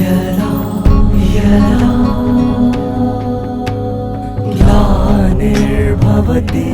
यदा यदा ग्लानिर्भवति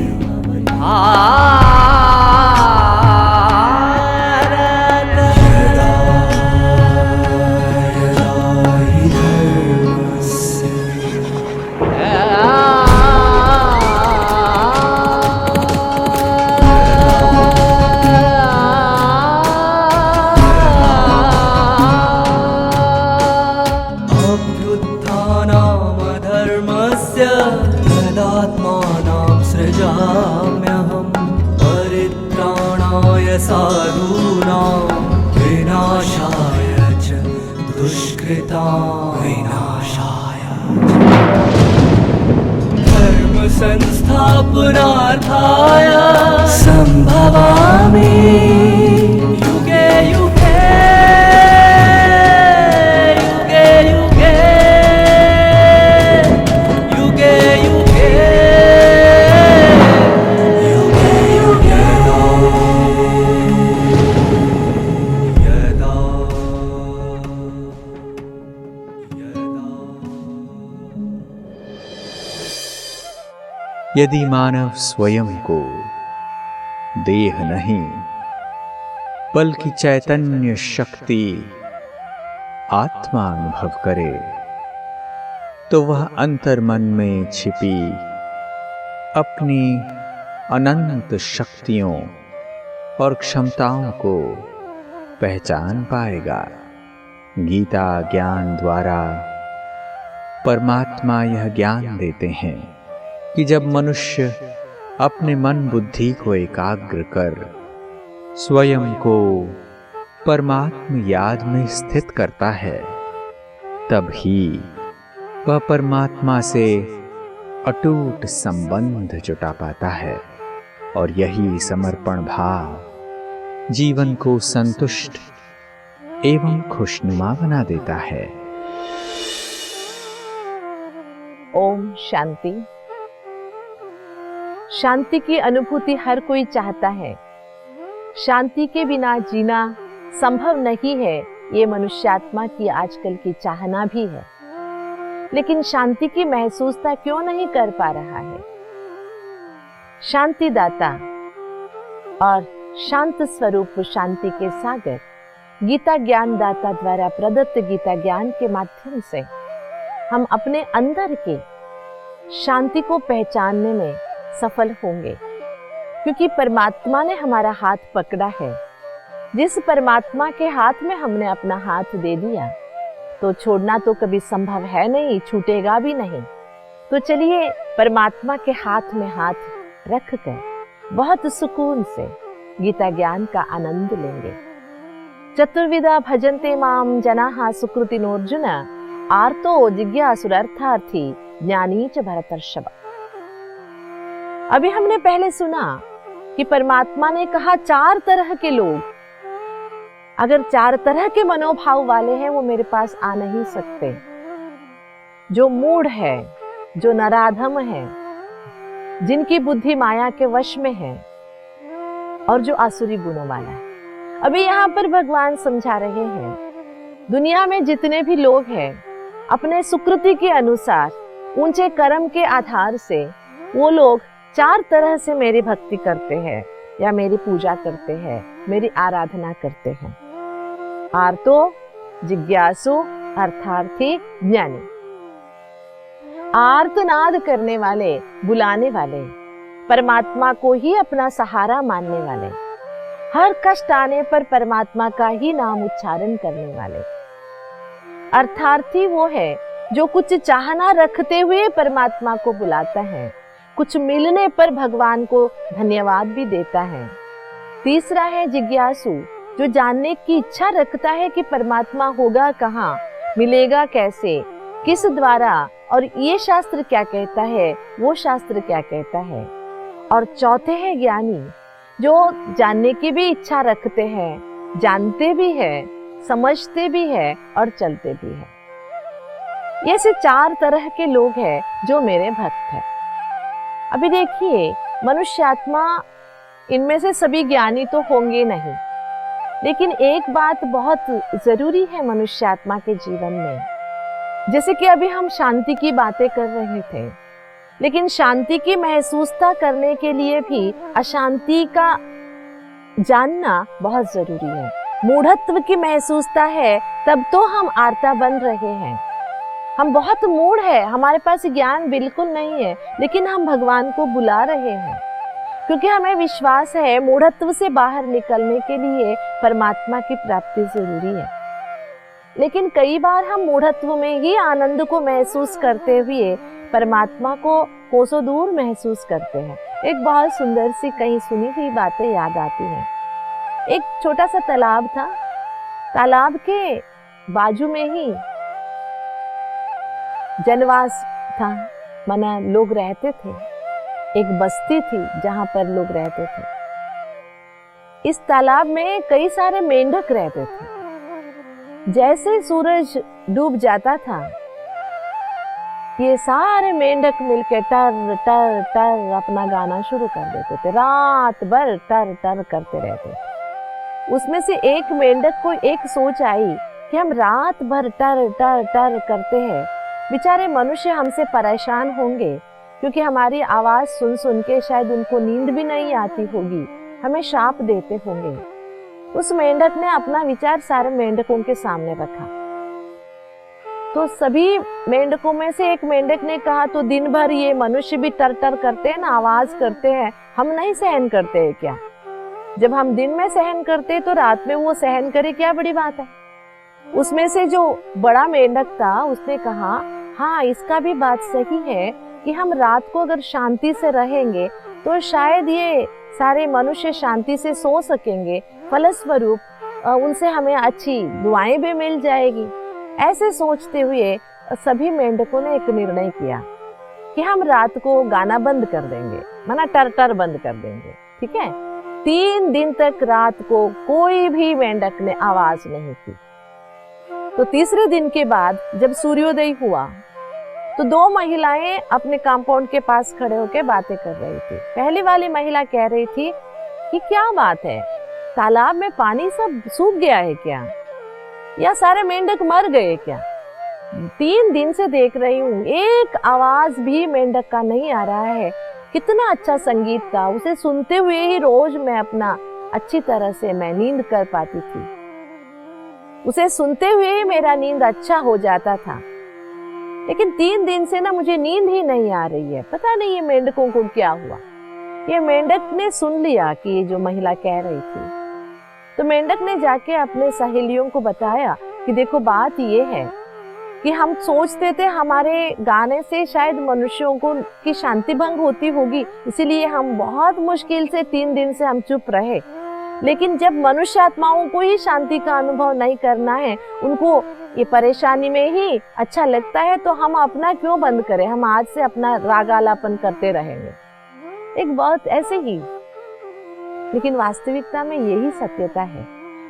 तदात्मानां सृजाम्यहं परित्राणाय साधूनां विनाशाय च दुष्कृतां विनाशाय धर्म संस्थापनार्थाय संभवामि युगे युगे यदि मानव स्वयं को देह नहीं बल्कि चैतन्य शक्ति आत्मा अनुभव करे तो वह अंतर्मन में छिपी अपनी अनंत शक्तियों और क्षमताओं को पहचान पाएगा। गीता ज्ञान द्वारा परमात्मा यह ज्ञान देते हैं कि जब मनुष्य अपने मन बुद्धि को एकाग्र कर स्वयं को परमात्म याद में स्थित करता है तब ही वह परमात्मा से अटूट संबंध जुटा पाता है और यही समर्पण भाव जीवन को संतुष्ट एवं खुशनुमा बना देता है। ओम शांति। शांति की अनुभूति हर कोई चाहता है। शांति के बिना जीना संभव नहीं है, ये मनुष्यात्मा की आजकल की चाहना भी है। लेकिन शांति की महसूसता क्यों नहीं कर पा रहा है? शांति दाता और शांत स्वरूप शांति के सागर गीता ज्ञान दाता द्वारा प्रदत्त गीता ज्ञान के माध्यम से हम अपने अंदर के शांति को पहचानने में सफल होंगे, क्योंकि परमात्मा ने हमारा हाथ पकड़ा है। जिस परमात्मा के हाथ में हमने अपना हाथ दे दिया तो छोड़ना तो कभी संभव है नहीं, छूटेगा भी नहीं। तो चलिए परमात्मा के हाथ में हाथ रखकर बहुत सुकून से गीता ज्ञान का आनंद लेंगे। चतुर्विधा भजन्ते माम जनाः सुकृतिनोऽर्जुन आर्तो जिज्ञासुरर्थार्थी ज्ञानी च भरतर्षभ। अभी हमने पहले सुना कि परमात्मा ने कहा 4 तरह के लोग, अगर 4 तरह के मनोभाव वाले हैं वो मेरे पास आ नहीं सकते। जो मूढ़ है, जो नराधम है, जिनकी बुद्धि माया के वश में है और जो आसुरी गुणों वाला है। अभी यहाँ पर भगवान समझा रहे हैं दुनिया में जितने भी लोग हैं अपने सुकृति के अनुसार ऊंचे कर्म के आधार से वो लोग 4 तरह से मेरी भक्ति करते हैं या मेरी पूजा करते हैं, मेरी आराधना करते हैं। आर्तो, जिज्ञासु, अर्थार्थी, ज्ञानी। आर्तनाद करने वाले, बुलाने वाले, परमात्मा को ही अपना सहारा मानने वाले, हर कष्ट आने पर परमात्मा का ही नाम उच्चारण करने वाले। अर्थार्थी वो है जो कुछ चाहना रखते हुए परमात्मा को बुलाता है, कुछ मिलने पर भगवान को धन्यवाद भी देता है। तीसरा है जिज्ञासु, जो जानने की इच्छा रखता है कि परमात्मा होगा कहाँ, मिलेगा कैसे, किस द्वारा, और ये शास्त्र क्या कहता है, वो शास्त्र क्या कहता है। और चौथे हैं ज्ञानी, जो जानने की भी इच्छा रखते हैं, जानते भी हैं, समझते भी हैं और चलते भी हैं। ये से 4 तरह के लोग हैं जो मेरे भक्त हैं। अभी देखिए, मनुष्य आत्मा इनमें से सभी ज्ञानी तो होंगे नहीं, लेकिन एक बात बहुत जरूरी है मनुष्य आत्मा के जीवन में। जैसे कि अभी हम शांति की बातें कर रहे थे, लेकिन शांति की महसूसता करने के लिए भी अशांति का जानना बहुत जरूरी है। मूढ़त्व की महसूसता है तब तो हम आर्ता बन रहे हैं। हम बहुत मूढ़ है, हमारे पास ज्ञान बिल्कुल नहीं है, लेकिन हम भगवान को बुला रहे हैं क्योंकि हमें विश्वास है मूढ़त्व से बाहर निकलने के लिए परमात्मा की प्राप्ति जरूरी है। लेकिन कई बार हम मूढ़त्व में ही आनंद को महसूस करते हुए परमात्मा को कोसों दूर महसूस करते हैं। एक बहुत सुंदर सी कहीं सुनी हुई बातें याद आती हैं। एक छोटा सा तालाब था, तालाब के बाजू में ही जनवास था, माना लोग रहते थे। एक बस्ती थी जहां पर लोग रहते थे। इस तालाब में कई सारे मेंढक रहते थे। जैसे सूरज डूब जाता था, ये सारे मेंढक मिलकर टर टर टर अपना गाना शुरू कर देते थे। रात भर टर टर करते रहते थे। उसमें से एक मेंढक को एक सोच आई कि हम रात भर टर टर टर करते हैं, बेचारे मनुष्य हमसे परेशान होंगे क्योंकि हमारी आवाज सुन सुन के शायद उनको नींद भी नहीं आती होगी, हमें शाप देते होंगे। उस मेंढक ने अपना विचार सारे मेंढकों के सामने रखा। तो सभी मेंढकों में से एक मेंढक ने कहा, तो दिन भर ये मनुष्य भी टर टर करते हैं ना, आवाज करते हैं, हम नहीं सहन करते हैं क्या? जब हम दिन में सहन करते हैं तो रात में वो सहन करे, क्या बड़ी बात है? उसमें से जो बड़ा मेंढक था उसने कहा, हाँ इसका भी बात सही है कि हम रात को अगर शांति से रहेंगे तो शायद ये सारे मनुष्य शांति से सो सकेंगे, फलस्वरूप उनसे हमें अच्छी दुआएं भी मिल जाएगी। ऐसे सोचते हुए सभी मेंढकों ने एक निर्णय किया कि हम रात को गाना बंद कर देंगे, माना टर टर बंद कर देंगे। ठीक है, 3 दिन तक रात को कोई भी मेंढक ने आवाज नहीं की। तो तीसरे दिन के बाद जब सूर्योदय हुआ तो 2 महिलाएं अपने कंपाउंड के पास खड़े होकर बातें कर रही थी। पहली वाली महिला कह रही थी कि क्या बात है, तालाब में पानी सब सूख गया है क्या, या सारे मेंढक मर गए क्या? 3 दिन से देख रही हूँ, एक आवाज भी मेंढक का नहीं आ रहा है। कितना अच्छा संगीत था, उसे सुनते हुए ही रोज मैं अपना अच्छी तरह से मैं नींद कर पाती थी। उसे सुनते हुए ही मेरा नींद अच्छा हो जाता था। लेकिन 3 दिन से ना मुझे नींद ही नहीं आ रही है, पता नहीं ये मेंढकों को क्या हुआ। ये मेंढक ने सुन लिया कि ये जो महिला कह रही थी, तो मेंढक ने जाके अपने सहेलियों को बताया कि देखो बात ये है कि हम सोचते थे हमारे गाने से शायद मनुष्यों को की शांति भंग होती होगी, इसीलिए हम बहुत मुश्किल से 3 दिन से हम चुप रहे। लेकिन जब मनुष्य आत्माओं को ही शांति का अनुभव नहीं करना है, उनको ये परेशानी में ही अच्छा लगता है, तो हम अपना क्यों बंद करें, हम आज से अपना रागालापन करते रहेंगे। एक बात ऐसे ही, लेकिन वास्तविकता में यही सत्यता है।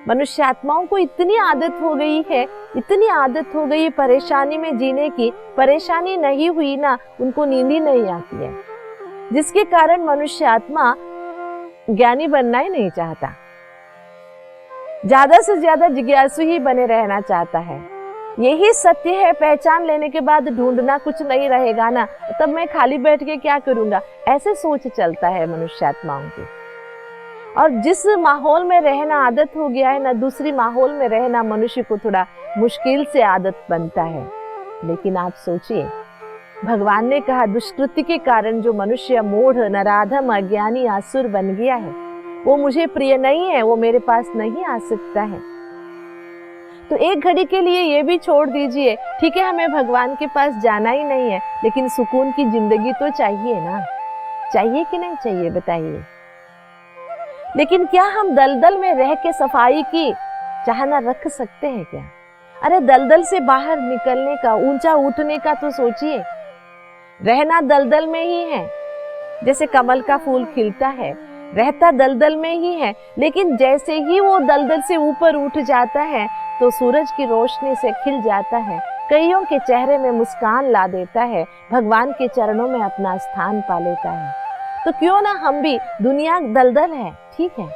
मनुष्य आत्माओं को इतनी आदत हो गई है, इतनी आदत हो गई परेशानी में जीने की, परेशानी नहीं हुई ना उनको नींद ही नहीं आती है, जिसके कारण मनुष्य आत्मा ज्ञानी बनना ही नहीं चाहता, ज्यादा से ज्यादा जिज्ञासु ही बने रहना चाहता है। यही सत्य है, पहचान लेने के बाद ढूंढना कुछ नहीं रहेगा ना, तब मैं खाली बैठ के क्या करूंगा, ऐसे सोच चलता है मनुष्य आत्माओं की। और जिस माहौल में रहना आदत हो गया है ना, दूसरी माहौल में रहना मनुष्य को थोड़ा मुश्किल से आदत बनता है। लेकिन आप सोचिए, भगवान ने कहा दुष्कृति के कारण जो मनुष्य मूढ़, नराधम, अज्ञानी, आसुर बन गया है, वो मुझे प्रिय नहीं है, वो मेरे पास नहीं आ सकता है। तो एक घड़ी के लिए ये भी छोड़ दीजिए, ठीक है हमें भगवान के पास जाना ही नहीं है, लेकिन सुकून की जिंदगी तो चाहिए ना, चाहिए कि नहीं चाहिए बताइए। लेकिन क्या हम दलदल में रह के सफाई की चाहना रख सकते हैं क्या? अरे दलदल से बाहर निकलने का, ऊंचा उठने का तो सोचिए। रहना दलदल में ही है, जैसे कमल का फूल खिलता है, रहता दलदल में ही है, लेकिन जैसे ही वो दलदल से ऊपर उठ जाता है तो सूरज की रोशनी से खिल जाता है, कईयों के चेहरे में मुस्कान ला देता है, भगवान के चरणों में अपना स्थान पा लेता है। तो क्यों ना हम भी, दुनिया दलदल है ठीक है,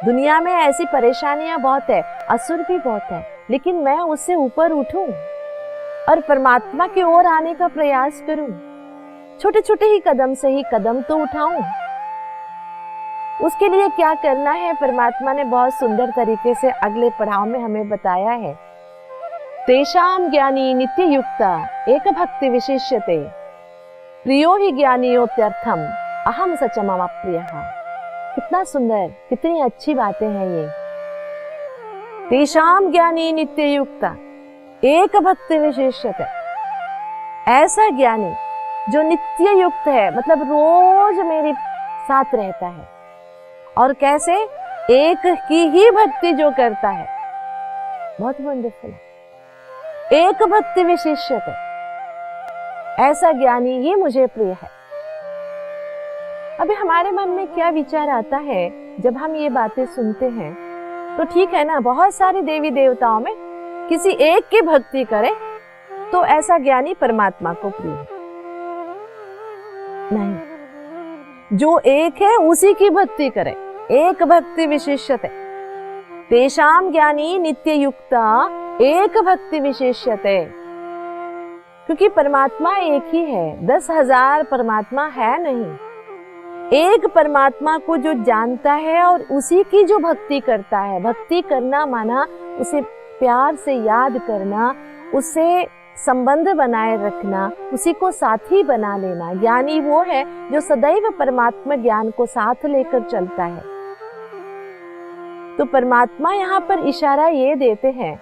दुनिया में ऐसी परेशानियां बहुत है, असुर भी बहुत है, लेकिन मैं उससे ऊपर उठूं और परमात्मा की ओर आने का प्रयास करूं। छोटे छोटे ही कदम से ही कदम तो उठाऊं। उसके लिए क्या करना है, परमात्मा ने बहुत सुंदर तरीके से अगले पड़ाव में हमें बताया है। तेषां ज्ञानी नित्य युक्ता एक भक्ति विशिष्यते प्रियो ही ज्ञानियोत्यर्थम अहम स च मम प्रियः। कितना सुंदर, कितनी अच्छी बातें हैं ये। तेषां ज्ञानी नित्य युक्ता एक भक्ति विशिष्यते, ऐसा ज्ञानी जो नित्य युक्त है, मतलब रोज मेरे साथ रहता है। और कैसे? एक की ही भक्ति जो करता है, बहुत वंडरफुल है। एक भक्ति विशिष्यते, ऐसा ज्ञानी ही मुझे प्रिय है। अभी हमारे मन में क्या विचार आता है जब हम ये बातें सुनते हैं? तो ठीक है ना, बहुत सारे देवी देवताओं में किसी एक की भक्ति करे तो ऐसा ज्ञानी परमात्मा को प्रिय है। नहीं, जो एक है उसी की भक्ति करे, एक भक्ति विशिष्यते। तेषां ज्ञानी नित्य युक्ता एक भक्ति विशिष्यते, क्योंकि परमात्मा एक ही है, 10,000 परमात्मा है नहीं। एक परमात्मा को जो जानता है और उसी की जो भक्ति करता है, भक्ति करना माना उसे प्यार से याद करना, उससे संबंध बनाए रखना, उसी को साथी बना लेना। ज्ञानी वो है जो सदैव परमात्मा ज्ञान को साथ लेकर चलता है। तो परमात्मा यहाँ पर इशारा ये देते हैं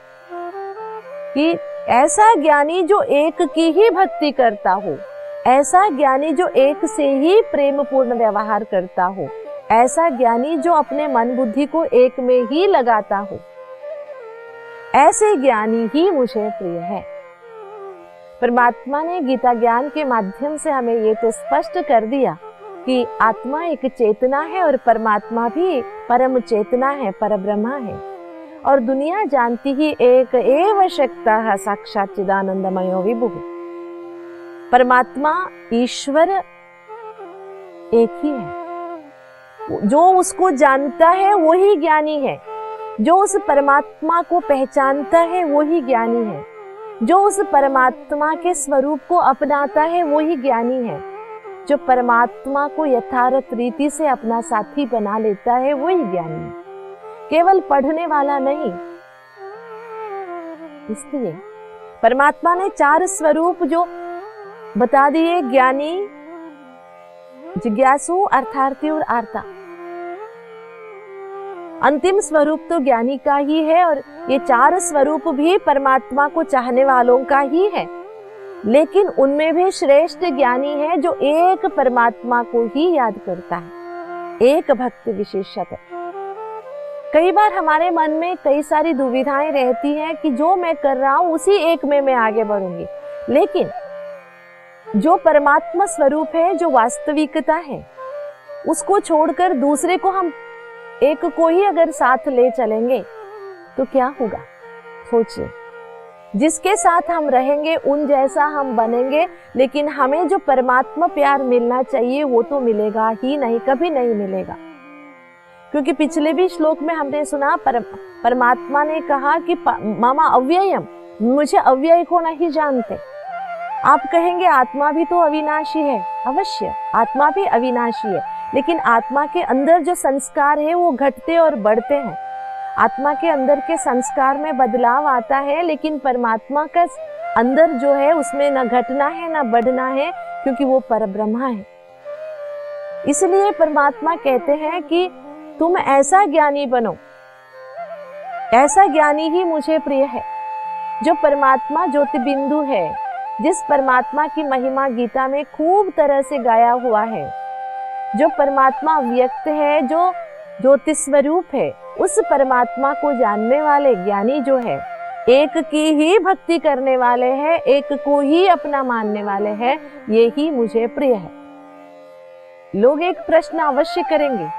कि ऐसा ज्ञानी जो एक की ही भक्ति करता हो, ऐसा ज्ञानी जो एक से ही प्रेम पूर्ण व्यवहार करता हो, ऐसा ज्ञानी जो अपने मन बुद्धि को एक में ही लगाता हो, ऐसे ज्ञानी ही मुझे प्रिय है। परमात्मा ने गीता ज्ञान के माध्यम से हमें ये तो स्पष्ट कर दिया कि आत्मा एक चेतना है और परमात्मा भी परम चेतना है, परब्रह्मा है। और दुनिया जानती ही एक एव शक्तः साक्षात् चिदानंदमयो विभुः। परमात्मा ईश्वर एक ही है। जो उसको जानता है वही ज्ञानी है, जो उस परमात्मा को पहचानता है वही ज्ञानी है, जो उस परमात्मा के स्वरूप को अपनाता है वही ज्ञानी है, जो परमात्मा को यथार्थ रीति से अपना साथी बना लेता है वही ज्ञानी है, केवल पढ़ने वाला नहीं। इसलिए परमात्मा ने 4 स्वरूप जो बता दिए, ज्ञानी, जिज्ञासु, अर्थार्थी और आर्ता। अंतिम स्वरूप तो ज्ञानी का ही है और ये 4 स्वरूप भी परमात्मा को चाहने वालों का ही है। लेकिन उनमें भी श्रेष्ठ ज्ञानी है जो एक परमात्मा को ही याद करता है, एक भक्ति विशेषत है। कई बार हमारे मन में कई सारी दुविधाएं रहती हैं कि जो मैं कर रहा हूं उसी एक में मैं आगे बढ़ूंगी, लेकिन जो परमात्मा स्वरूप है, जो वास्तविकता है, उसको छोड़कर दूसरे को हम एक को ही अगर साथ ले चलेंगे तो क्या होगा? सोचिए, जिसके साथ हम रहेंगे उन जैसा हम बनेंगे, लेकिन हमें जो परमात्मा प्यार मिलना चाहिए वो तो मिलेगा ही नहीं, कभी नहीं मिलेगा। क्योंकि पिछले भी श्लोक में हमने सुना परमात्मा ने कहा कि मामा अव्ययम, मुझे अव्यय को नहीं जानते। आप कहेंगे आत्मा भी तो अविनाशी है, अवश्य आत्मा भी अविनाशी है, लेकिन आत्मा के अंदर जो संस्कार है वो घटते और बढ़ते हैं। आत्मा के अंदर के संस्कार में बदलाव आता है, लेकिन परमात्मा का अंदर जो है उसमें न घटना है न बढ़ना है, क्योंकि वो परब्रह्मा है। इसलिए परमात्मा कहते हैं कि तुम ऐसा ज्ञानी बनो, ऐसा ज्ञानी ही मुझे प्रिय है, जो परमात्मा ज्योति बिंदु है, जिस परमात्मा की महिमा गीता में खूब तरह से गाया हुआ है, जो परमात्मा व्यक्त है, जो ज्योति स्वरूप है, उस परमात्मा को जानने वाले ज्ञानी जो है, एक की ही भक्ति करने वाले हैं, एक को ही अपना मानने वाले हैं, ये ही मुझे प्रिय है। लोग एक प्रश्न अवश्य करेंगे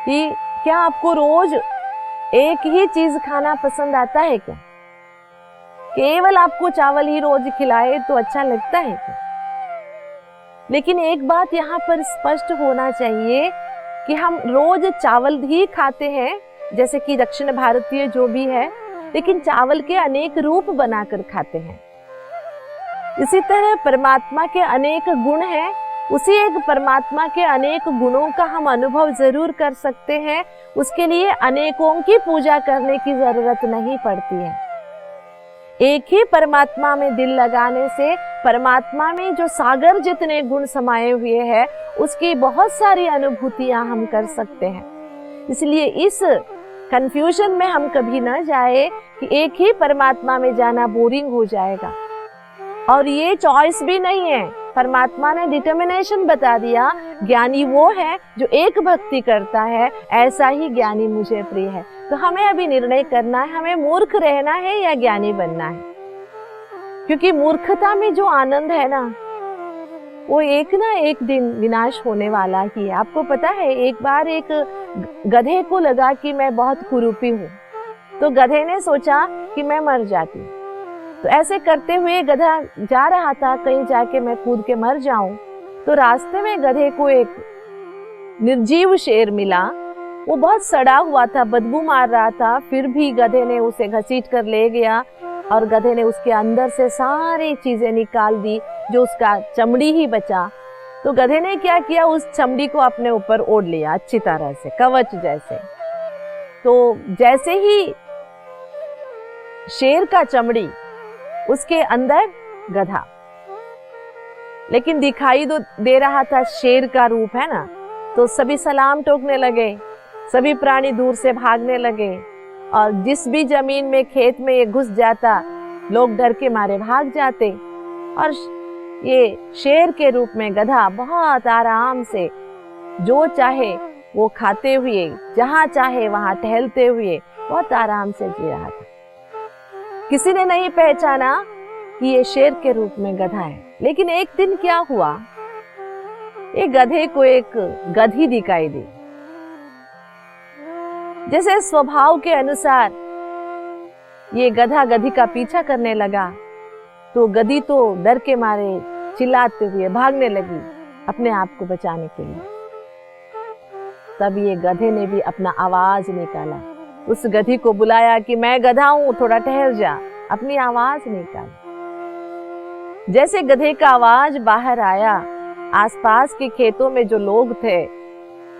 कि क्या आपको रोज एक ही चीज खाना पसंद आता है क्या? केवल आपको चावल ही रोज खिलाए तो अच्छा लगता है क्या? लेकिन एक बात यहाँ पर स्पष्ट होना चाहिए कि हम रोज चावल ही खाते हैं, जैसे कि दक्षिण भारतीय जो भी है, लेकिन चावल के अनेक रूप बनाकर खाते हैं। इसी तरह परमात्मा के अनेक गुण हैं, उसी एक परमात्मा के अनेक गुणों का हम अनुभव जरूर कर सकते हैं। उसके लिए अनेकों की पूजा करने की जरूरत नहीं पड़ती है। एक ही परमात्मा में दिल लगाने से परमात्मा में जो सागर जितने गुण समाये हुए हैं उसकी बहुत सारी अनुभूतियां हम कर सकते हैं। इसलिए इस कंफ्यूजन में हम कभी न जाए कि एक ही परमात्मा में जाना बोरिंग हो जाएगा। और ये चॉइस भी नहीं है, परमात्मा ने डिटर्मिनेशन बता दिया, ज्ञानी वो है जो एक भक्ति करता है, ऐसा ही ज्ञानी मुझे प्रिय है। तो हमें अभी निर्णय करना है, हमें मूर्ख रहना है या ज्ञानी बनना है। क्योंकि मूर्खता में जो आनंद है ना, वो एक ना एक दिन विनाश होने वाला ही है। आपको पता है, एक बार एक गधे को लगा कि मैं बहुत कुरूपी हूँ, तो गधे ने सोचा कि मैं मर जाती। तो ऐसे करते हुए गधा जा रहा था, कहीं जाके मैं कूद के मर जाऊं। तो रास्ते में गधे को एक निर्जीव शेर मिला। वो बहुत सड़ा हुआ था, बदबू मार रहा था, फिर भी गधे ने उसे घसीट कर ले गया और गधे ने उसके अंदर से सारी चीजें निकाल दी, जो उसका चमड़ी ही बचा। तो गधे ने क्या किया, उस चमड़ी को अपने ऊपर ओढ़ लिया अच्छी तरह से, कवच जैसे। तो जैसे ही शेर का चमड़ी, उसके अंदर गधा, लेकिन दिखाई तो दे रहा था शेर का रूप है ना। तो सभी सलाम ठोकने लगे, सभी प्राणी दूर से भागने लगे, और जिस भी जमीन में खेत में ये घुस जाता, लोग डर के मारे भाग जाते। और ये शेर के रूप में गधा बहुत आराम से जो चाहे वो खाते हुए, जहां चाहे वहां टहलते हुए बहुत आराम से जी रहा था। किसी ने नहीं पहचाना कि ये शेर के रूप में गधा है। लेकिन एक दिन क्या हुआ, एक गधे को एक गधी दिखाई दी। जैसे स्वभाव के अनुसार ये गधा गधी का पीछा करने लगा, तो गधी तो डर के मारे चिल्लाते हुए भागने लगी अपने आप को बचाने के लिए। तब ये गधे ने भी अपना आवाज निकाला, उस गधी को बुलाया कि मैं गधा हूं, थोड़ा ठहर जा, अपनी आवाज निकाल। जैसे गधे का आवाज बाहर आया, आसपास के खेतों में जो लोग थे,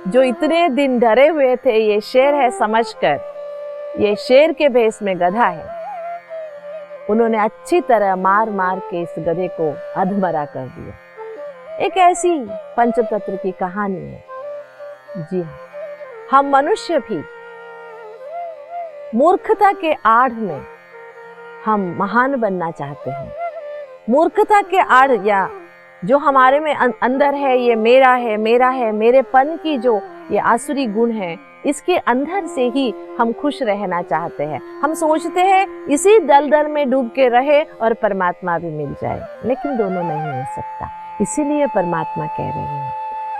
जो इतने दिन डरे हुए थे ये शेर है समझकर, ये शेर के भेष में गधा है, उन्होंने अच्छी तरह मार मार के इस गधे को अधमरा कर दिया। एक ऐसी पंचतंत्र की कहानी है। जी हाँ, हम मनुष्य भी मूर्खता के आड़ में हम महान बनना चाहते हैं। मूर्खता के आड़ या जो हमारे में अंदर है, ये मेरा है, मेरा है, मेरेपन की जो ये आसुरी गुण है, इसके अंदर से ही हम खुश रहना चाहते हैं। हम सोचते हैं इसी दलदल में डूब के रहे और परमात्मा भी मिल जाए, लेकिन दोनों नहीं हो सकता। इसीलिए परमात्मा कह रहे हैं,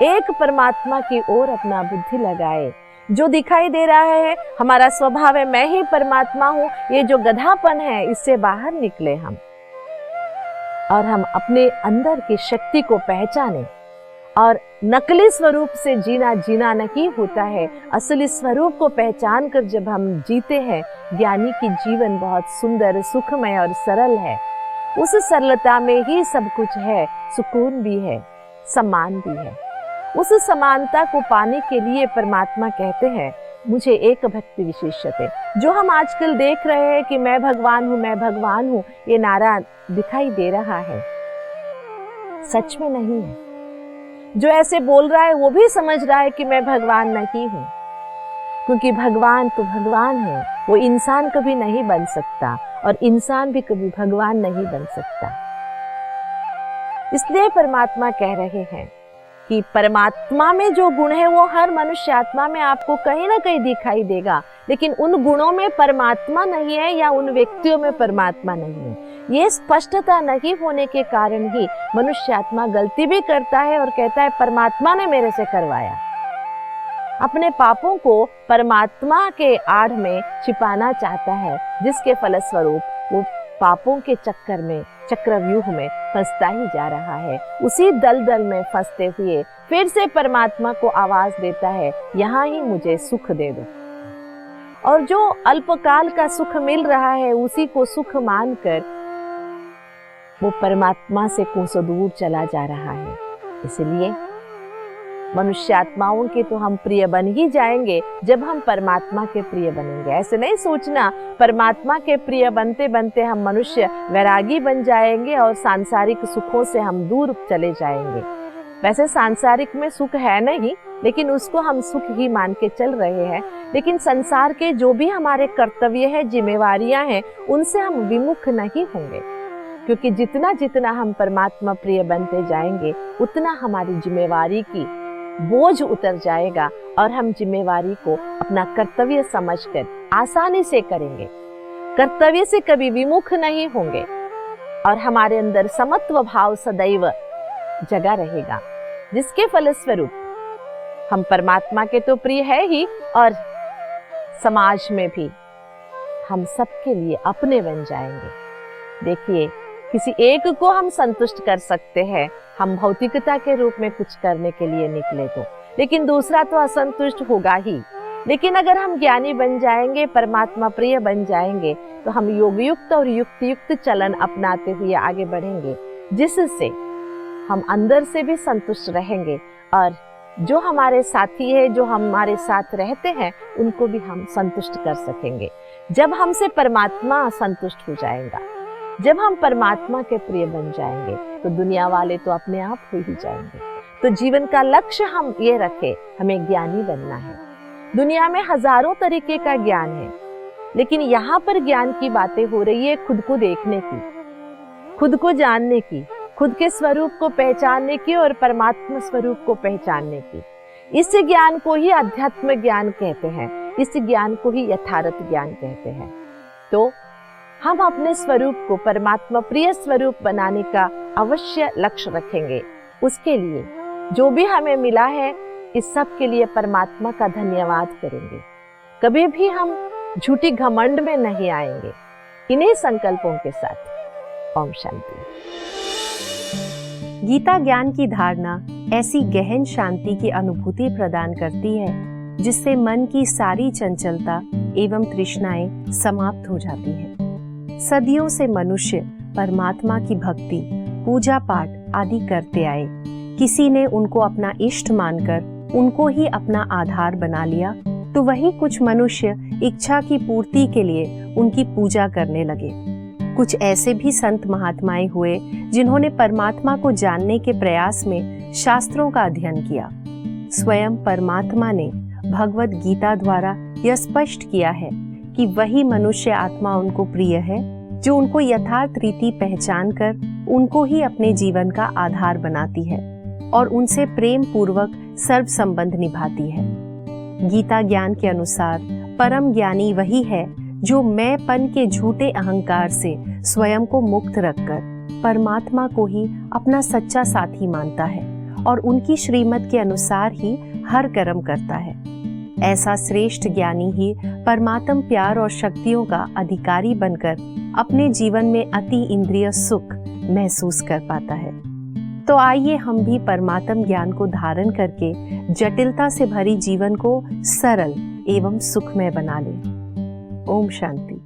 एक परमात्मा की ओर अपना बुद्धि लगाए। जो दिखाई दे रहा है हमारा स्वभाव है, मैं ही परमात्मा हूँ, ये जो गधापन है इससे बाहर निकले हम, और हम अपने अंदर की शक्ति को पहचाने। और नकली स्वरूप से जीना जीना नहीं होता है, असली स्वरूप को पहचान कर जब हम जीते हैं, ज्ञानी की जीवन बहुत सुंदर, सुखमय और सरल है। उस सरलता में ही सब कुछ है, सुकून भी है, सम्मान भी है। उस समानता को पाने के लिए परमात्मा कहते हैं, मुझे एक भक्ति विशेषते। जो हम आजकल देख रहे हैं कि मैं भगवान हूँ, मैं भगवान हूँ, ये नारा दिखाई दे रहा है, सच में नहीं है। जो ऐसे बोल रहा है वो भी समझ रहा है कि मैं भगवान नहीं हूँ, क्योंकि भगवान तो भगवान है, वो इंसान कभी नहीं बन सकता और इंसान भी कभी भगवान नहीं बन सकता। इसलिए परमात्मा कह रहे हैं कि परमात्मा में जो गुण है वो हर मनुष्य आत्मा में आपको कहीं ना कहीं दिखाई देगा, लेकिन उन गुणों में परमात्मा नहीं है या उन व्यक्तियों में परमात्मा नहीं है। ये स्पष्टता नहीं होने के कारण ही मनुष्य आत्मा गलती भी करता है और कहता है परमात्मा ने मेरे से करवाया। अपने पापों को परमात्मा के आड़ में छिपाना चाहता है, जिसके फलस्वरूप वो पापों के चक्कर में, चक्रव्यूह में फंसता ही जा रहा है। उसी दलदल में फंसते हुए फिर से परमात्मा को आवाज देता है, यहाँ ही मुझे सुख दे दो। और जो अल्पकाल का सुख मिल रहा है उसी को सुख मानकर वो परमात्मा से कोसों दूर चला जा रहा है। इसलिए मनुष्य आत्माओं के तो हम प्रिय बन ही जाएंगे जब हम परमात्मा के प्रिय बनेंगे। ऐसे नहीं सोचना परमात्मा के प्रिय बनते बनते हम मनुष्य वैरागी बन जाएंगे और सांसारिक सुखों से हम दूर चले जाएंगे। वैसे सांसारिक में सुख है नहीं, लेकिन उसको हम सुख ही मान के चल रहे हैं। लेकिन संसार के जो भी हमारे कर्तव्य है, जिम्मेवारियां हैं, उनसे हम विमुख नहीं होंगे, क्योंकि जितना जितना हम परमात्मा प्रिय बनते जाएंगे उतना हमारी जिम्मेवारी की बोझ उतर जाएगा और हम जिम्मेवारी को अपना कर्तव्य समझकर आसानी से करेंगे, कर्तव्य से कभी विमुख नहीं होंगे और हमारे अंदर समत्व भाव सदैव जगा रहेगा, जिसके फलस्वरूप हम परमात्मा के तो प्रिय है ही और समाज में भी हम सबके लिए अपने बन जाएंगे। देखिए, किसी एक को हम संतुष्ट कर सकते हैं, हम भौतिकता के रूप में कुछ करने के लिए निकले तो, लेकिन दूसरा तो असंतुष्ट होगा ही। लेकिन अगर हम ज्ञानी बन जाएंगे, परमात्मा प्रिय बन जाएंगे, तो हम योगयुक्त और युक्तियुक्त चलन अपनाते हुए आगे बढ़ेंगे, जिससे हम अंदर से भी संतुष्ट रहेंगे और जो हमारे साथी है, जो हमारे साथ रहते हैं, उनको भी हम संतुष्ट कर सकेंगे। जब हमसे परमात्मा संतुष्ट हो जाएगा, जब हम परमात्मा के प्रिय बन जाएंगे, तो दुनिया वाले तो अपने आप हो ही जाएंगे। तो जीवन का लक्ष्य हम ये रखें, हमें ज्ञानी बनना है। दुनिया में हजारों तरीके का ज्ञान है, लेकिन यहाँ पर ज्ञान की बातें हो रही है खुद को देखने की, खुद को जानने की, खुद के स्वरूप को पहचानने की और परमात्मा स्वरूप को पहचानने की। इस ज्ञान को ही अध्यात्म ज्ञान कहते हैं, इस ज्ञान को ही यथार्थ ज्ञान कहते हैं। तो हम अपने स्वरूप को परमात्मा प्रिय स्वरूप बनाने का अवश्य लक्ष्य रखेंगे। उसके लिए जो भी हमें मिला है, इस सब के लिए परमात्मा का धन्यवाद करेंगे। कभी भी हम झूठी घमंड में नहीं आएंगे। इन्हीं संकल्पों के साथ ओम शांति। गीता ज्ञान की धारणा ऐसी गहन शांति की अनुभूति प्रदान करती है जिससे मन की सारी चंचलता एवं तृष्णाएं समाप्त हो जाती हैं। सदियों से मनुष्य परमात्मा की भक्ति, पूजा पाठ आदि करते आए। किसी ने उनको अपना इष्ट मानकर उनको ही अपना आधार बना लिया, तो वही कुछ मनुष्य इच्छा की पूर्ति के लिए उनकी पूजा करने लगे। कुछ ऐसे भी संत महात्माएं हुए जिन्होंने परमात्मा को जानने के प्रयास में शास्त्रों का अध्ययन किया। स्वयं परमात्मा ने भगवत गीता द्वारा यह स्पष्ट किया है कि वही मनुष्य आत्मा उनको प्रिय है जो उनको यथार्थ रीति पहचान कर उनको ही अपने जीवन का आधार बनाती है और उनसे प्रेम पूर्वक सर्व संबंध निभाती है। गीता ज्ञान के अनुसार परम ज्ञानी वही है जो मैंपन के झूठे अहंकार से स्वयं को मुक्त रखकर परमात्मा को ही अपना सच्चा साथी मानता है और उनकी श्रीमत के अनुसार ही हर कर्म करता है। ऐसा श्रेष्ठ ज्ञानी ही परमात्म प्यार और शक्तियों का अधिकारी बनकर अपने जीवन में अति इंद्रिय सुख महसूस कर पाता है। तो आइए हम भी परमात्म ज्ञान को धारण करके जटिलता से भरी जीवन को सरल एवं सुखमय बना लें। ओम शांति।